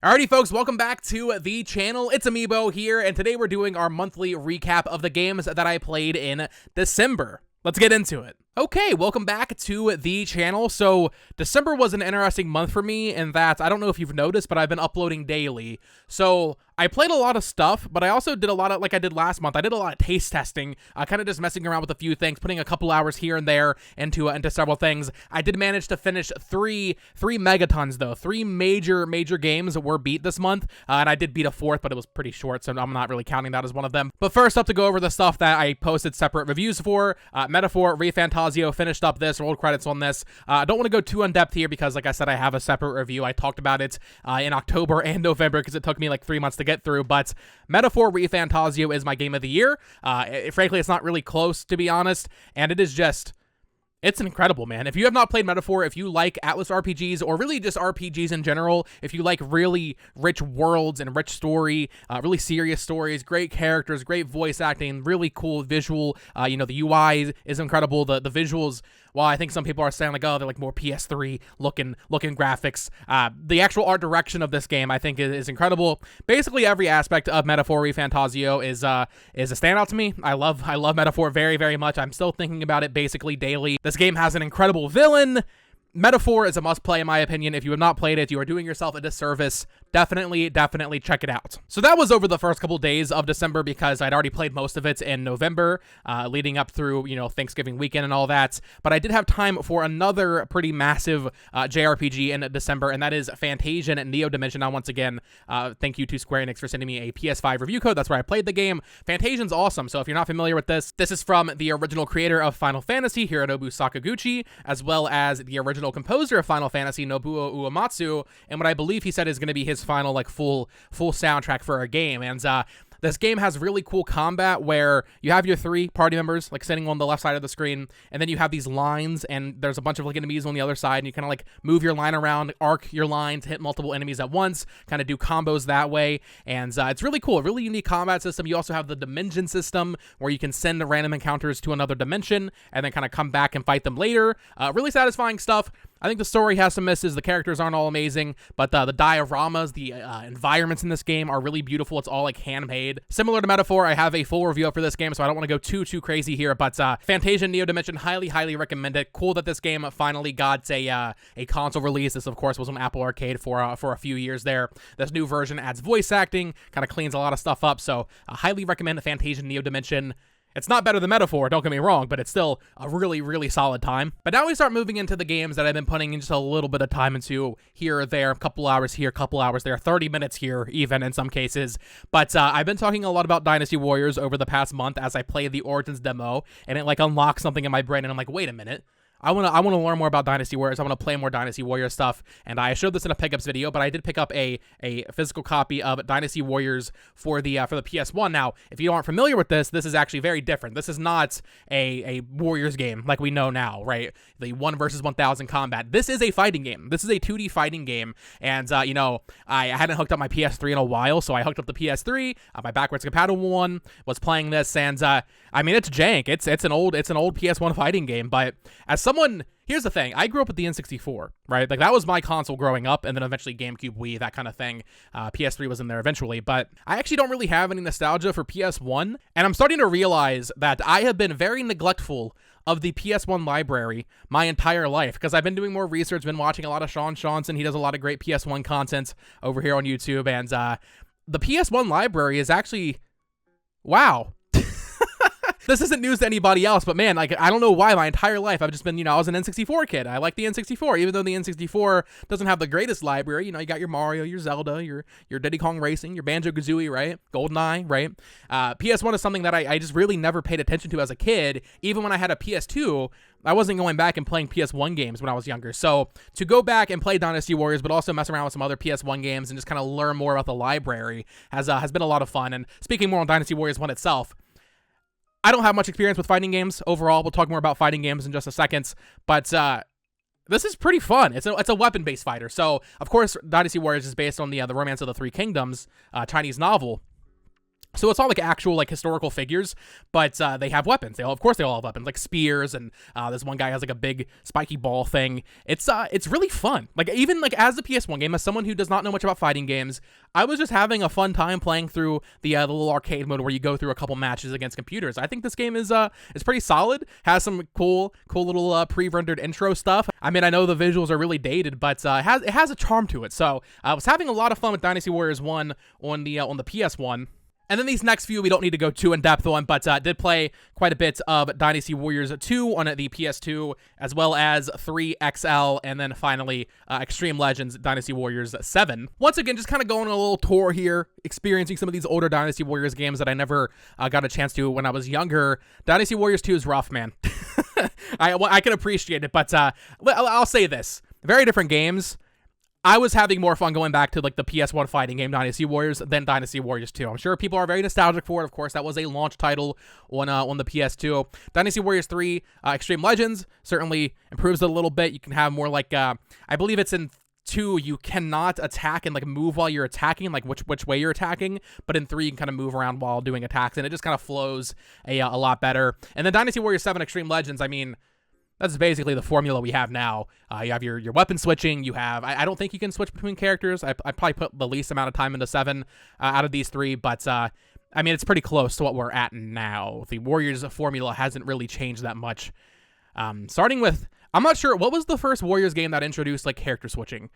Alrighty folks, welcome back to the channel. Its-A-Mii here, and today we're doing our monthly recap of the games that I played in December. Let's get into it. Okay, welcome back to the channel. So, December was an interesting month for me in that, I don't know if you've noticed, but I've been uploading daily. So, I played a lot of stuff, but I also did a lot of, like I did last month, I did a lot of taste testing, kind of just messing around with a few things, putting a couple hours here and there into several things. I did manage to finish three megatons, though. Three major games were beat this month, and I did beat a fourth, but it was pretty short, so I'm not really counting that as one of them. But first up, to go over the stuff that I posted separate reviews for, Metaphor, ReFantazio, finished up this, rolled credits on this. I don't want to go too in-depth here because, like I said, I have a separate review. I talked about it in October and November because it took me like 3 months to get through, but Metaphor, ReFantazio is my game of the year. Frankly, it's not really close, to be honest, and it is just... it's incredible, man. If you have not played Metaphor, if you like Atlas RPGs, or really just RPGs in general, if you like really rich worlds and rich story, really serious stories, great characters, great voice acting, really cool visual, the UI is incredible, the visuals, while I think some people are saying like, oh, they're like more PS3 looking graphics, the actual art direction of this game, I think, is incredible. Basically, every aspect of Metaphor, ReFantazio is a standout to me. I love Metaphor very, very much. I'm still thinking about it basically daily. This game has an incredible villain. Metaphor is a must-play, in my opinion. If you have not played it, you are doing yourself a disservice. Definitely check it out. So that was over the first couple days of December because I'd already played most of it in November, leading up through, Thanksgiving weekend and all that. But I did have time for another pretty massive JRPG in December, and that is Fantasian Neo Dimension. Now, once again, thank you to Square Enix for sending me a PS5 review code. That's where I played the game. Fantasian's awesome, so if you're not familiar with this is from the original creator of Final Fantasy, Hironobu Sakaguchi, as well as the original composer of Final Fantasy, Nobuo Uematsu, and what I believe he said is going to be his final full soundtrack for a game. And this game has really cool combat where you have your three party members sitting on the left side of the screen, and then you have these lines, and there's a bunch of enemies on the other side, and you kind of move your line around, arc your line to hit multiple enemies at once, kind of do combos that way. And it's really cool, a really unique combat system. You also have the dimension system where you can send random encounters to another dimension and then kind of come back and fight them later. Really satisfying stuff. I think the story has some misses. The characters aren't all amazing, but the dioramas, the environments in this game are really beautiful. It's all handmade. Similar to Metaphor, I have a full review up for this game, so I don't want to go too crazy here, but Fantasian Neo Dimension, highly recommend it. Cool that this game finally got a console release. This, of course, was on Apple Arcade for a few years there. This new version adds voice acting, kind of cleans a lot of stuff up, so highly recommend Fantasian Neo Dimension. It's not better than Metaphor, don't get me wrong, but it's still a really solid time. But now we start moving into the games that I've been putting in just a little bit of time into here or there, a couple hours here, couple hours there, 30 minutes here even in some cases. But I've been talking a lot about Dynasty Warriors over the past month as I played the Origins demo, and it unlocks something in my brain, and I'm like, wait a minute. I want to learn more about Dynasty Warriors. I want to play more Dynasty Warriors stuff, and I showed this in a pickups video, but I did pick up a physical copy of Dynasty Warriors for the PS1. Now, if you aren't familiar with this is actually very different. This is not a Warriors game like we know now, right? The 1 versus 1,000 combat. This is a fighting game. This is a 2D fighting game, and I hadn't hooked up my PS3 in a while, so I hooked up the PS3. My backwards compatible one was playing this, and I mean, it's jank. It's an old PS1 fighting game, but as someone, here's the thing, I grew up with the N64, right? That was my console growing up, and then eventually GameCube, Wii, that kind of thing. PS3 was in there eventually, but I actually don't really have any nostalgia for PS1, and I'm starting to realize that I have been very neglectful of the PS1 library my entire life, because I've been doing more research, been watching a lot of Sean Johnson. He does a lot of great PS1 content over here on YouTube, and the PS1 library is actually, wow. This isn't news to anybody else, but man, I don't know why my entire life I've just been, I was an N64 kid. I like the N64, even though the N64 doesn't have the greatest library. You got your Mario, your Zelda, your Diddy Kong Racing, your Banjo-Kazooie, right? GoldenEye, right? PS1 is something that I just really never paid attention to as a kid. Even when I had a PS2, I wasn't going back and playing PS1 games when I was younger. So to go back and play Dynasty Warriors, but also mess around with some other PS1 games and just kind of learn more about the library has been a lot of fun. And speaking more on Dynasty Warriors 1 itself, I don't have much experience with fighting games overall. We'll talk more about fighting games in just a second, but this is pretty fun. It's a weapon-based fighter. So, of course, Dynasty Warriors is based on the Romance of the Three Kingdoms Chinese novel. So it's all like actual like historical figures, but they have weapons. Of course they all have weapons, like spears, and this one guy has like a big spiky ball thing. It's really fun. Like even like as a PS1 game, as someone who does not know much about fighting games, I was just having a fun time playing through the little arcade mode where you go through a couple matches against computers. I think this game is pretty solid. Has some cool little pre-rendered intro stuff. I mean, I know the visuals are really dated, but it has a charm to it. So I was having a lot of fun with Dynasty Warriors 1 on the PS1. And then these next few we don't need to go too in-depth on, but did play quite a bit of Dynasty Warriors 2 on the PS2, as well as 3 XL, and then finally Extreme Legends Dynasty Warriors 7. Once again, just kind of going on a little tour here, experiencing some of these older Dynasty Warriors games that I never got a chance to when I was younger. Dynasty Warriors 2 is rough, man. I can appreciate it, but I'll say this. Very different games. I was having more fun going back to like the PS1 fighting game Dynasty Warriors than Dynasty Warriors 2. I'm sure people are very nostalgic for it. Of course, that was a launch title on the PS2. Dynasty Warriors 3 Extreme Legends certainly improves it a little bit. You can have more like I believe it's in 2 you cannot attack and like move while you're attacking, like which way you're attacking, but in 3 you can kind of move around while doing attacks, and it just kind of flows a lot better. And then Dynasty Warriors 7 Extreme Legends, I mean, that's basically the formula we have now. You have your weapon switching. You have, I don't think you can switch between characters. I probably put the least amount of time into 7 out of these 3, but I mean, it's pretty close to what we're at now. The Warriors formula hasn't really changed that much. Starting with, I'm not sure, what was the first Warriors game that introduced like character switching?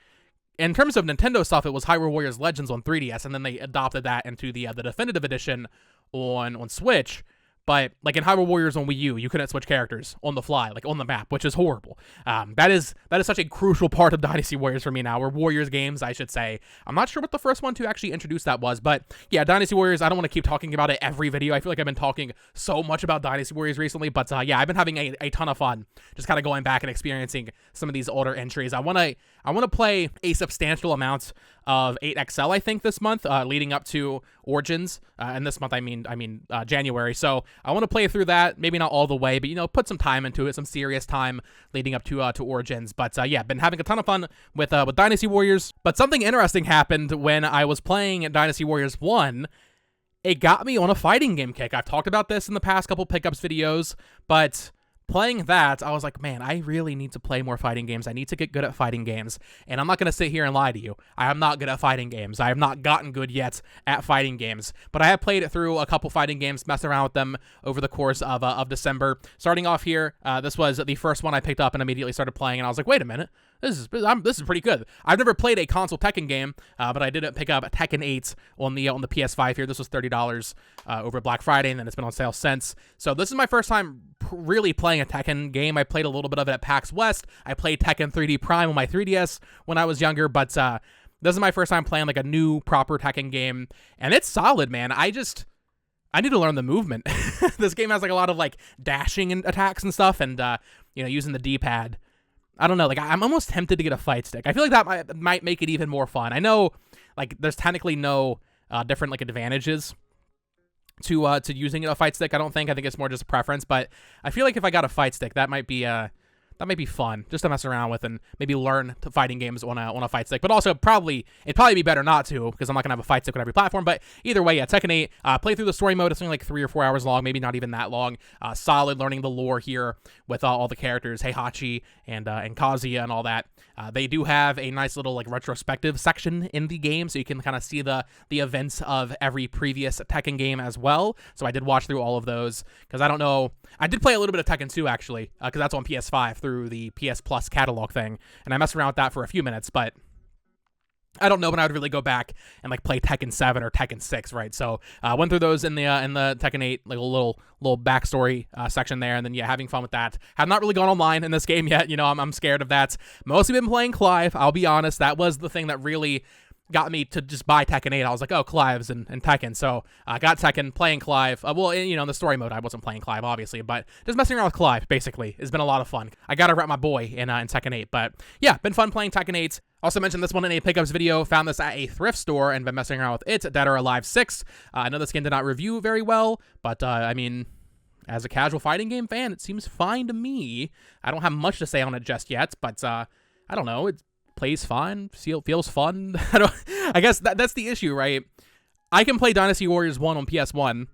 In terms of Nintendo stuff, it was Hyrule Warriors Legends on 3DS, and then they adopted that into the definitive edition on Switch. But like in Hyrule Warriors on Wii U, you couldn't switch characters on the fly, like on the map, which is horrible. That is such a crucial part of Dynasty Warriors for me now, or Warriors games, I should say. I'm not sure what the first one to actually introduce that was, but yeah, Dynasty Warriors, I don't want to keep talking about it every video. I feel like I've been talking so much about Dynasty Warriors recently, but yeah, I've been having a ton of fun just kind of going back and experiencing some of these older entries. I want to play a substantial amount of 8XL, I think, this month, leading up to Origins, and this month I mean January. So I want to play through that, maybe not all the way, but put some time into it, some serious time leading up to Origins. But yeah, been having a ton of fun with Dynasty Warriors. But something interesting happened when I was playing Dynasty Warriors 1. It got me on a fighting game kick. I've talked about this in the past couple pickups videos, but playing that, I was like, man, I really need to play more fighting games. I need to get good at fighting games. And I'm not going to sit here and lie to you. I am not good at fighting games. I have not gotten good yet at fighting games. But I have played it through a couple fighting games, messed around with them over the course of December. Starting off here, this was the first one I picked up and immediately started playing. And I was like, wait a minute. This is pretty good. I've never played a console Tekken game, but I did pick up Tekken 8 on the PS5 here. This was $30 over Black Friday, and then it's been on sale since. So this is my first time really playing a Tekken game. I played a little bit of it at PAX West. I played Tekken 3D Prime on my 3DS when I was younger, but this is my first time playing like a new proper Tekken game, and it's solid, man. I need to learn the movement. This game has like a lot of like dashing and attacks and stuff, and using the D-pad. I don't know, like I'm almost tempted to get a fight stick. I feel like that might make it even more fun. I know like there's technically no different like advantages to using a fight stick. I think it's more just a preference, but I feel like if I got a fight stick, that might be fun just to mess around with and maybe learn to fighting games on a fight stick. But also it'd probably be better not to, because I'm not gonna have a fight stick on every platform. But either way, yeah, Tekken 8, play through the story mode. It's only like 3 or 4 hours long, maybe not even that long. Solid learning the lore here with all the characters, Heihachi and Kazuya and all that. They do have a nice little like retrospective section in the game, so you can kind of see the events of every previous Tekken game as well. So I did watch through all of those, because I don't know, I did play a little bit of Tekken 2 actually, because that's on PS5 through the PS Plus catalog thing, and I messed around with that for a few minutes, but I don't know when I would really go back and like play Tekken 7 or Tekken 6, right? So I went through those in the Tekken 8, like a little backstory section there, and then yeah, having fun with that. Have not really gone online in this game yet. I'm scared of that. Mostly been playing Clive. I'll be honest, that was the thing that really got me to just buy Tekken 8. I was like, oh, Clive's and Tekken. So I got Tekken, playing Clive. In the story mode, I wasn't playing Clive, obviously, but just messing around with Clive, basically, has been a lot of fun. I gotta rep my boy in Tekken 8, but yeah, been fun playing Tekken 8. Also mentioned this one in a pickups video, found this at a thrift store and been messing around with it, Dead or Alive 6. I know this game did not review very well, but I mean, as a casual fighting game fan, it seems fine to me. I don't have much to say on it just yet, but I don't know, it plays fine, feels fun. I guess that's the issue, right? I can play Dynasty Warriors 1 on PS1,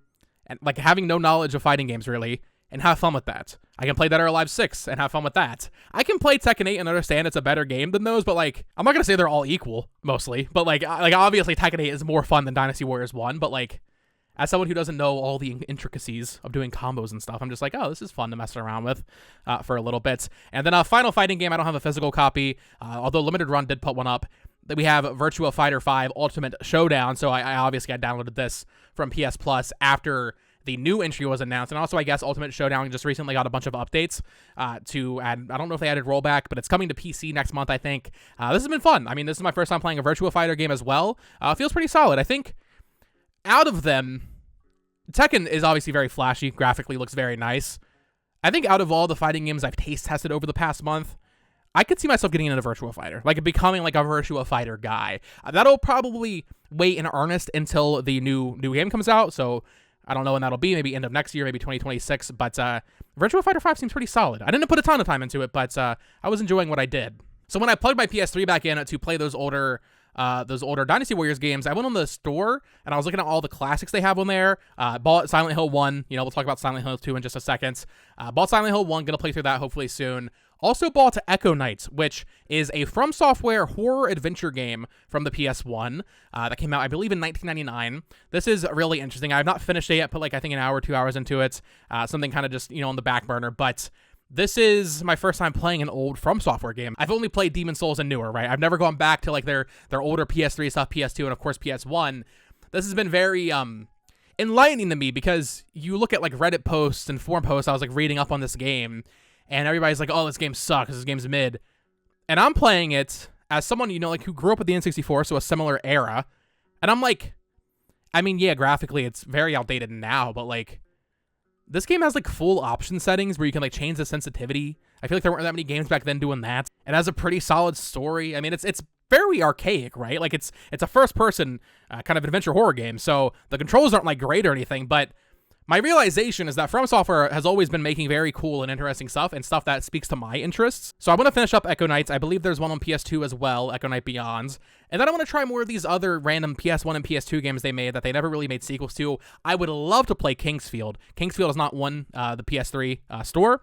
and like having no knowledge of fighting games really, and have fun with that. I can play Dead or Alive 6 and have fun with that. I can play Tekken 8 and understand it's a better game than those, but like, I'm not gonna say they're all equal, mostly, but like obviously Tekken 8 is more fun than Dynasty Warriors 1, but like, as someone who doesn't know all the intricacies of doing combos and stuff, I'm just like, oh, this is fun to mess around with for a little bit. And then a final fighting game, I don't have a physical copy, although Limited Run did put one up. That we have Virtua Fighter 5 Ultimate Showdown, so I obviously downloaded this from PS Plus after the new entry was announced, and also I guess Ultimate Showdown just recently got a bunch of updates to add. I don't know if they added rollback, but it's coming to PC next month, I think. This has been fun. I mean, this is my first time playing a Virtua Fighter game as well. It feels pretty solid. I think out of them, Tekken is obviously very flashy, graphically looks very nice. I think out of all the fighting games I've taste tested over the past month, I could see myself getting into Virtua Fighter, like becoming like a Virtua Fighter guy. That'll probably wait in earnest until the new game comes out, so I don't know when that'll be, maybe end of next year, maybe 2026, but Virtua Fighter 5 seems pretty solid. I didn't put a ton of time into it, but I was enjoying what I did. So when I plugged my PS3 back in to play those older Dynasty Warriors games, I went on the store and I was looking at all the classics they have on there. Bought Silent Hill 1. You know, we'll talk about Silent Hill 2 in just a second. Bought Silent Hill 1. Gonna play through that hopefully soon. Also bought Echo Knights, which is a From Software horror adventure game from the PS1 that came out, I believe, in 1999. This is really interesting. I have not finished it yet, put like I think an hour or 2 hours into it. Something kind of just, you know, on the back burner, but this is my first time playing an old From Software game. I've only played Demon's Souls and newer, right? I've never gone back to like their older PS3 stuff, PS2, and of course PS1. This has been very enlightening to me because you look at like Reddit posts and forum posts I was like reading up on this game, and everybody's like, oh, this game sucks, this game's mid. And I'm playing it as someone, you know, like who grew up with the N64, so a similar era. And I'm like, I mean, yeah, graphically it's very outdated now, but like, this game has like full option settings where you can like change the sensitivity. I feel like there weren't that many games back then doing that. It has a pretty solid story. I mean, it's very archaic, right? Like it's a first person kind of adventure horror game. So the controls aren't like great or anything, but my realization is that From Software has always been making very cool and interesting stuff and stuff that speaks to my interests. So I want to finish up Echo Knights. I believe there's one on PS2 as well, Echo Knight Beyonds. And then I want to try more of these other random PS1 and PS2 games they made that they never really made sequels to. I would love to play Kingsfield. Kingsfield is not on the PS3 store.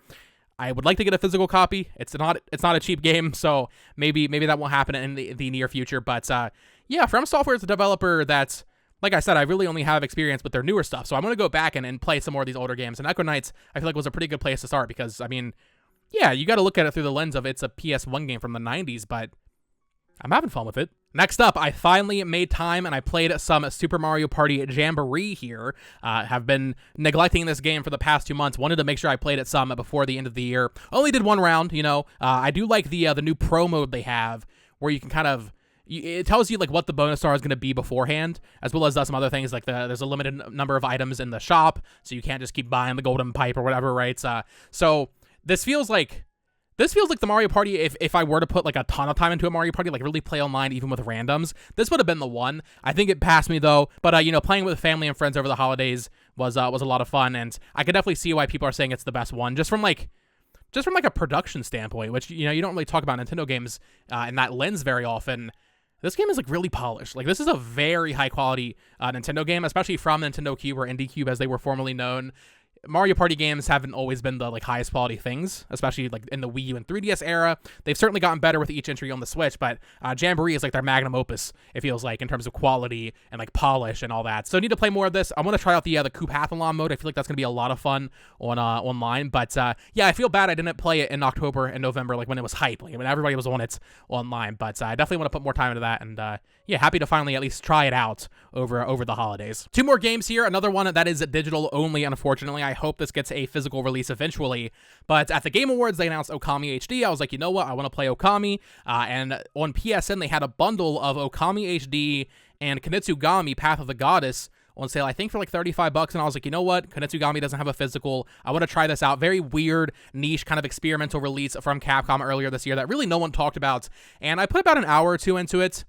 I would like to get a physical copy. It's not a cheap game, so maybe that won't happen in the near future. But yeah, From Software is a developer that's, like I said, I really only have experience with their newer stuff, so I'm going to go back and play some more of these older games. And Echo Knights, I feel like, was a pretty good place to start because, I mean, yeah, you got to look at it through the lens of it's a PS1 game from the 90s, but I'm having fun with it. Next up, I finally made time and I played some Super Mario Party Jamboree here. Have been neglecting this game for the past 2 months. Wanted to make sure I played it some before the end of the year. Only did one round, you know. I do like the new pro mode they have where you can kind of, it tells you like what the bonus star is going to be beforehand, as well as some other things like there's a limited number of items in the shop, so you can't just keep buying the golden pipe or whatever, right? So this feels like the Mario Party. If I were to put like a ton of time into a Mario Party, like really play online even with randoms, this would have been the one. I think it passed me though. But you know, playing with family and friends over the holidays was a lot of fun, and I could definitely see why people are saying it's the best one, just from like a production standpoint, which, you know, you don't really talk about Nintendo games in that lens very often. This game is like really polished. Like, this is a very high quality Nintendo game, especially from Nintendo Cube or Indie Cube as they were formerly known. Mario Party games haven't always been the like highest quality things, especially like in the Wii U and 3DS era. They've certainly gotten better with each entry on the Switch, but Jamboree is like their magnum opus, it feels like, in terms of quality and like polish and all that. So I need to play more of this. I want to try out the Coop-Hathlon mode. I feel like that's gonna be a lot of fun on online. But yeah, I feel bad I didn't play it in October and November, like when it was hype, like when everybody was on it online. But I definitely want to put more time into that, and yeah, happy to finally at least try it out over the holidays. 2 more games here. Another one that is digital only, unfortunately. I hope this gets a physical release eventually. But at the Game Awards, they announced Okami HD. I was like, you know what? I want to play Okami. And on PSN, they had a bundle of Okami HD and Kunitsu-Gami, Path of the Goddess, on sale, I think for like $35. And I was like, you know what? Kunitsu-Gami doesn't have a physical. I want to try this out. Very weird, niche, kind of experimental release from Capcom earlier this year that really no one talked about. And I put about an hour or 2 into it.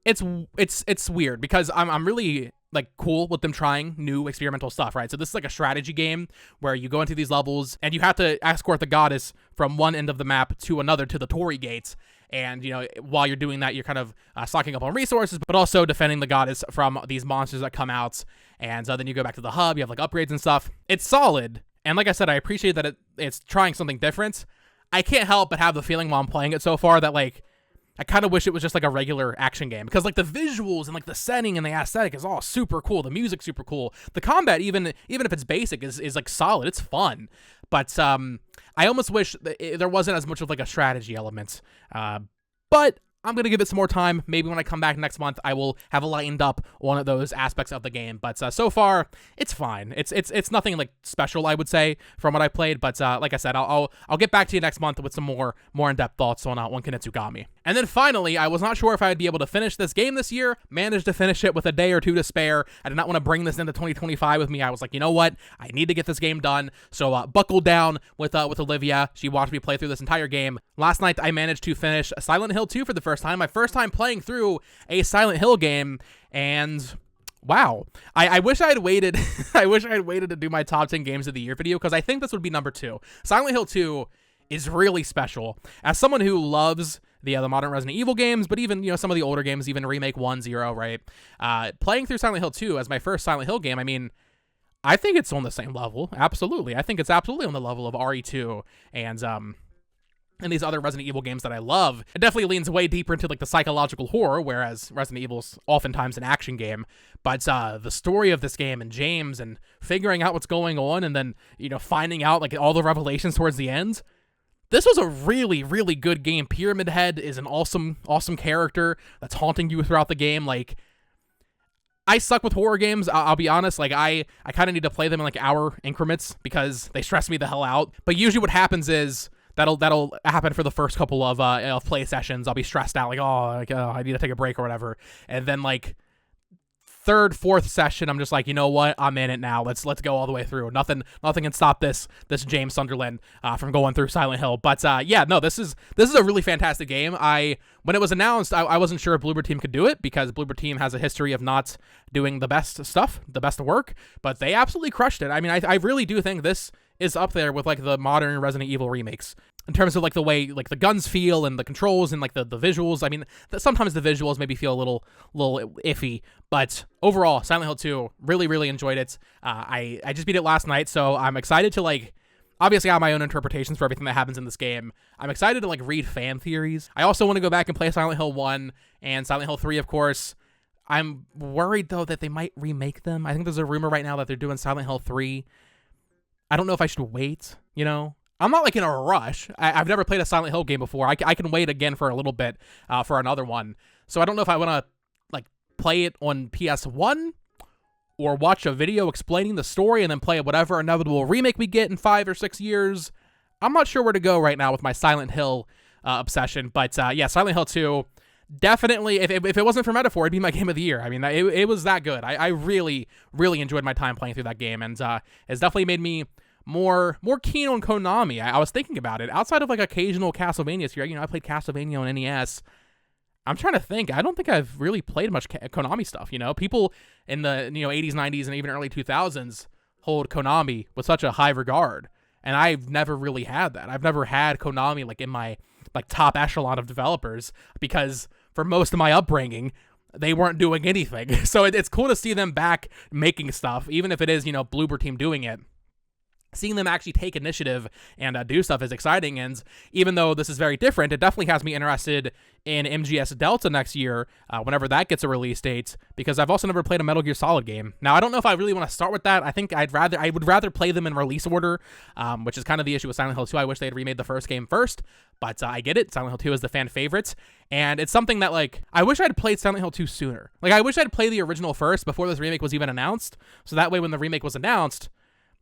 It's weird because I'm really like cool with them trying new experimental stuff, right? So this is like a strategy game where you go into these levels and you have to escort the goddess from one end of the map to another to the Torii gates. And, you know, while you're doing that, you're kind of stocking up on resources, but also defending the goddess from these monsters that come out. And then you go back to the hub, you have like upgrades and stuff. It's solid. And like I said, I appreciate that it's trying something different. I can't help but have the feeling while I'm playing it so far that like, I kind of wish it was just like a regular action game, because like the visuals and like the setting and the aesthetic is all super cool. The music's super cool. The combat, even if it's basic, is like solid. It's fun. But I almost wish there wasn't as much of like a strategy element. But I'm going to give it some more time. Maybe when I come back next month, I will have lightened up one of those aspects of the game. But so far, it's fine. It's nothing like special, I would say, from what I played. But like I said, I'll get back to you next month with some more in-depth thoughts on Kunitsu-Gami. And then finally, I was not sure if I'd be able to finish this game this year. Managed to finish it with a day or two to spare. I did not want to bring this into 2025 with me. I was like, you know what? I need to get this game done. So buckled down with Olivia. She watched me play through this entire game. Last night, I managed to finish Silent Hill 2 for the first time. My first time playing through a Silent Hill game, and wow. I wish I had waited. I wish I had waited to do my top 10 games of the year video, because I think this would be number 2. Silent Hill 2 is really special. As someone who loves the modern Resident Evil games, but even, you know, some of the older games, even Remake 1, 0, right? Playing through Silent Hill 2 as my first Silent Hill game, I mean, I think it's on the same level. Absolutely. I think it's absolutely on the level of RE2 and these other Resident Evil games that I love. It definitely leans way deeper into like the psychological horror, whereas Resident Evil's oftentimes an action game. But the story of this game and James and figuring out what's going on, and then, you know, finding out like all the revelations towards the end. This was a really, really good game. Pyramid Head is an awesome character that's haunting you throughout the game. Like, I suck with horror games. I'll be honest. Like, I kind of need to play them in like hour increments because they stress me the hell out. But usually what happens is that'll happen for the first couple of play sessions. I'll be stressed out, like, I need to take a break or whatever. And then like third, fourth session, I'm just like, you know what? I'm in it now. Let's go all the way through. Nothing can stop this James Sunderland from going through Silent Hill. But yeah, no, this is a really fantastic game. When it was announced, I wasn't sure if Bloober Team could do it, because Bloober Team has a history of not doing the best stuff, the best work, but they absolutely crushed it. I mean, I really do think this is up there with like the modern Resident Evil remakes in terms of like the way like the guns feel and the controls and like the visuals. I mean, sometimes the visuals maybe feel a little iffy, but overall, Silent Hill 2, really, really enjoyed it. I just beat it last night, so I'm excited to like, obviously I have my own interpretations for everything that happens in this game. I'm excited to like read fan theories. I also want to go back and play Silent Hill 1 and Silent Hill 3, of course. I'm worried though that they might remake them. I think there's a rumor right now that they're doing Silent Hill 3. I don't know if I should wait, you know? I'm not like in a rush. I've never played a Silent Hill game before. I can wait again for a little bit for another one. So I don't know if I want to like play it on PS1 or watch a video explaining the story and then play whatever inevitable remake we get in 5 or 6 years. I'm not sure where to go right now with my Silent Hill obsession. But yeah, Silent Hill 2, definitely, if it wasn't for Metaphor, it'd be my game of the year. I mean, it was that good. I really, really enjoyed my time playing through that game, and it's definitely made me more keen on Konami. I was thinking about it. Outside of like occasional Castlevanias here, you know, I played Castlevania on NES. I'm trying to think. I don't think I've really played much Konami stuff, you know? People in the, you know, 80s, 90s, and even early 2000s hold Konami with such a high regard, and I've never really had that. I've never had Konami like in my like top echelon of developers, because for most of my upbringing, they weren't doing anything. So it's cool to see them back making stuff, even if it is, you know, Bloober Team doing it. Seeing them actually take initiative and do stuff is exciting, and even though this is very different, it definitely has me interested in MGS Delta next year, whenever that gets a release date, because I've also never played a Metal Gear Solid game. Now, I don't know if I really want to start with that. I think I would rather play them in release order, which is kind of the issue with Silent Hill 2. I wish they had remade the first game first, but I get it. Silent Hill 2 is the fan favorite, and it's something that, like, I wish I'd played Silent Hill 2 sooner. Like, I wish I'd played the original first before this remake was even announced, so that way when the remake was announced,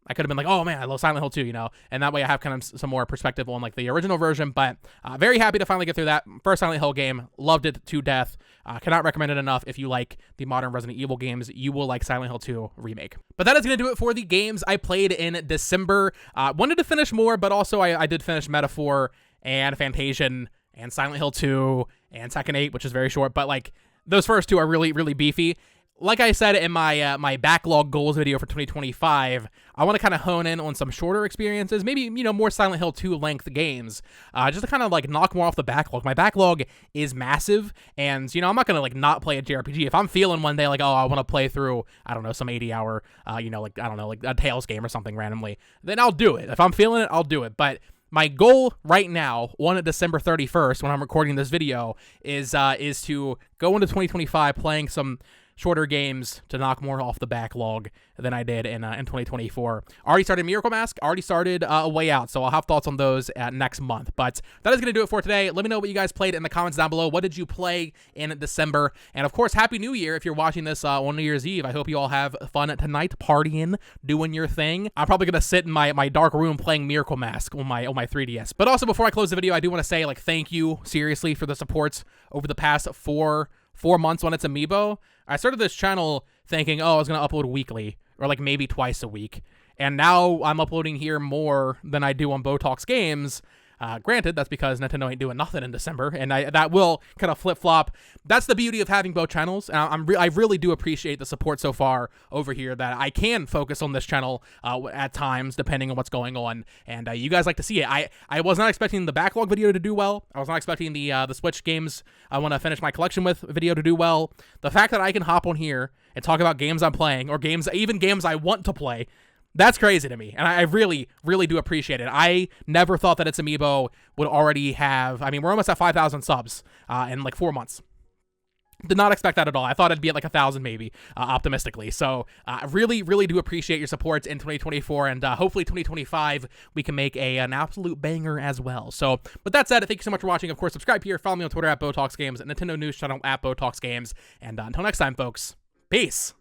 I could have been like, oh man, I love Silent Hill 2, you know, and that way I have kind of some more perspective on like the original version. But very happy to finally get through that first Silent Hill game. Loved it to death. Cannot recommend it enough. If you like the modern Resident Evil games, you will like Silent Hill 2 Remake. But that is going to do it for the games I played in December. Wanted to finish more, but also I did finish Metaphor and Fantasian and Silent Hill 2 and Tekken 8, which is very short. But like those first two are really, really beefy. like I said in my my backlog goals video for 2025, I want to kind of hone in on some shorter experiences, maybe, you know, more Silent Hill 2 length games, just to kind of like knock more off the backlog. My backlog is massive, and, you know, I'm not going to like not play a JRPG. If I'm feeling one day like, oh, I want to play through, I don't know, some 80-hour, you know, like, I don't know, like a Tales game or something randomly, then I'll do it. If I'm feeling it, I'll do it. But my goal right now, on December 31st, when I'm recording this video, is to go into 2025 playing some shorter games to knock more off the backlog than I did in 2024. Already started Miracle Mask, already started A Way Out, so I'll have thoughts on those next month. But that is going to do it for today. Let me know what you guys played in the comments down below. What did you play in December? And of course, Happy New Year if you're watching this on New Year's Eve. I hope you all have fun tonight, partying, doing your thing. I'm probably going to sit in my dark room playing Miracle Mask on my 3DS. But also, before I close the video, I do want to say, like, thank you, seriously, for the supports over the past four months on Its-A-Mii. I started this channel thinking, oh, I was going to upload weekly, or like maybe twice a week. And now I'm uploading here more than I do on Botox Games. Granted, that's because Nintendo ain't doing nothing in December, and that will kind of flip-flop. That's the beauty of having both channels. I really do appreciate the support so far over here, that I can focus on this channel at times, depending on what's going on, and you guys like to see it. I was not expecting the backlog video to do well. I was not expecting the Switch games I want to finish my collection with video to do well. The fact that I can hop on here and talk about games I'm playing, or even games I want to play, that's crazy to me, and I really, really do appreciate it. I never thought that Its-A-Mii would already have, I mean, we're almost at 5,000 subs in like 4 months. Did not expect that at all. I thought it'd be at like 1,000 maybe, optimistically. So really, really do appreciate your support in 2024, and hopefully 2025 we can make an absolute banger as well. So with that said, thank you so much for watching. Of course, subscribe here, follow me on Twitter at Botox Games, Nintendo News channel at Botox Games, and until next time, folks, peace.